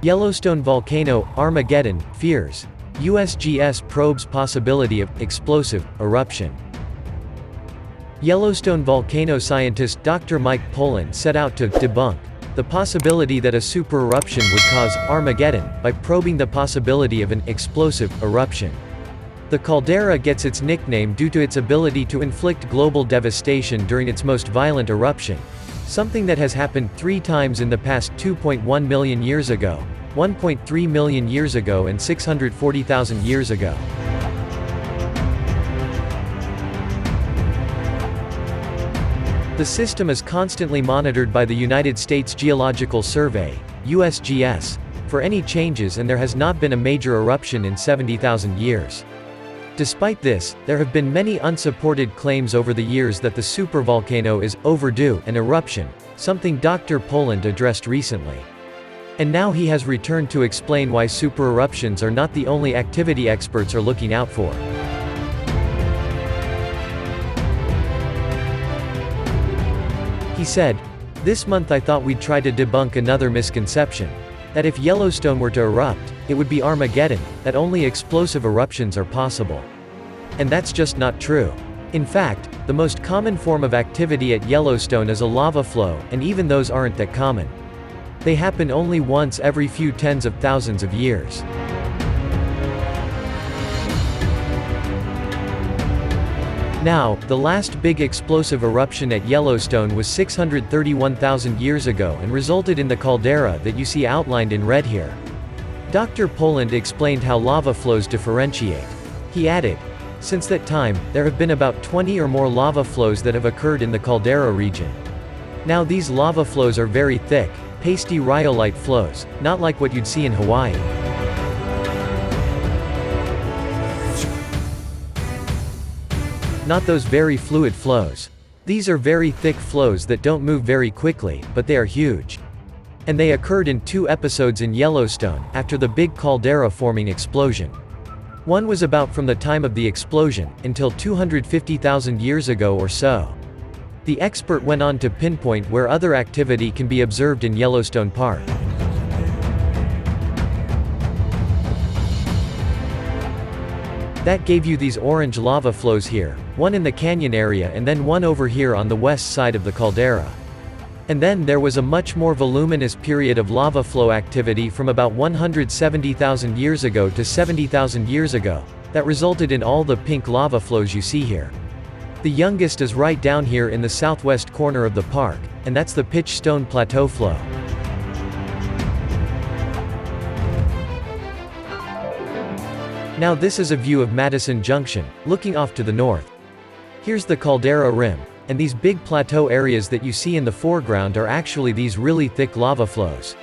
Yellowstone Volcano, Armageddon, fears. USGS probes possibility of explosive eruption. Yellowstone volcano scientist Dr. Mike Pollan set out to debunk the possibility that a supereruption would cause Armageddon by probing the possibility of an explosive eruption. The caldera gets its nickname due to its ability to inflict global devastation during its most violent eruption, something that has happened 3 times in the past: 2.1 million years ago, 1.3 million years ago and 640,000 years ago. The system is constantly monitored by the United States Geological Survey, USGS, for any changes, and there has not been a major eruption in 70,000 years. Despite this, there have been many unsupported claims over the years that the supervolcano is overdue an eruption, something Dr. Pollan addressed recently. And now he has returned to explain why supereruptions are not the only activity experts are looking out for. He said, "This month I thought we'd try to debunk another misconception. That if Yellowstone were to erupt, it would be Armageddon, that only explosive eruptions are possible. And that's just not true. In fact, the most common form of activity at Yellowstone is a lava flow, and even those aren't that common. They happen only once every few tens of thousands of years." Now, the last big explosive eruption at Yellowstone was 631,000 years ago and resulted in the caldera that you see outlined in red here. Dr. Pollan explained how lava flows differentiate. He added, "Since that time, there have been about 20 or more lava flows that have occurred in the caldera region. Now these lava flows are very thick, pasty rhyolite flows, not like what you'd see in Hawaii. Not those very fluid flows. These are very thick flows that don't move very quickly, but they are huge. And they occurred in 2 episodes in Yellowstone, after the big caldera-forming explosion. One was about from the time of the explosion, until 250,000 years ago or so." The expert went on to pinpoint where other activity can be observed in Yellowstone Park. That gave you these orange lava flows here, one in the canyon area and then one over here on the west side of the caldera. And then there was a much more voluminous period of lava flow activity from about 170,000 years ago to 70,000 years ago, that resulted in all the pink lava flows you see here. The youngest is right down here in the southwest corner of the park, and that's the Pitch Stone Plateau flow. Now this is a view of Madison Junction, looking off to the north. Here's the caldera rim, and these big plateau areas that you see in the foreground are actually these really thick lava flows.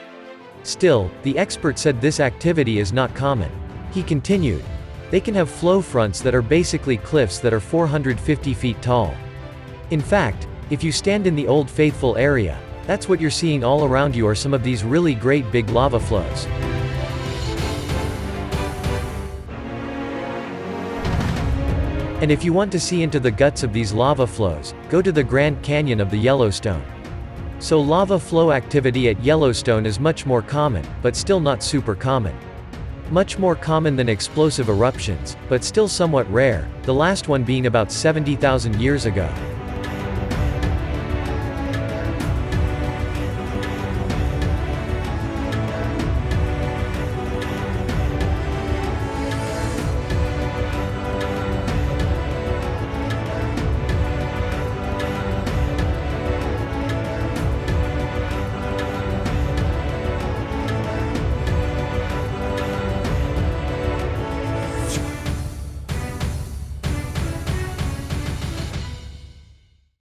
Still, the expert said this activity is not common. He continued, "They can have flow fronts that are basically cliffs that are 450 feet tall. In fact, if you stand in the Old Faithful area, that's what you're seeing all around you are some of these really great big lava flows." And if you want to see into the guts of these lava flows, go to the Grand Canyon of the Yellowstone. So lava flow activity at Yellowstone is much more common, but still not super common. Much more common than explosive eruptions, but still somewhat rare, the last one being about 70,000 years ago.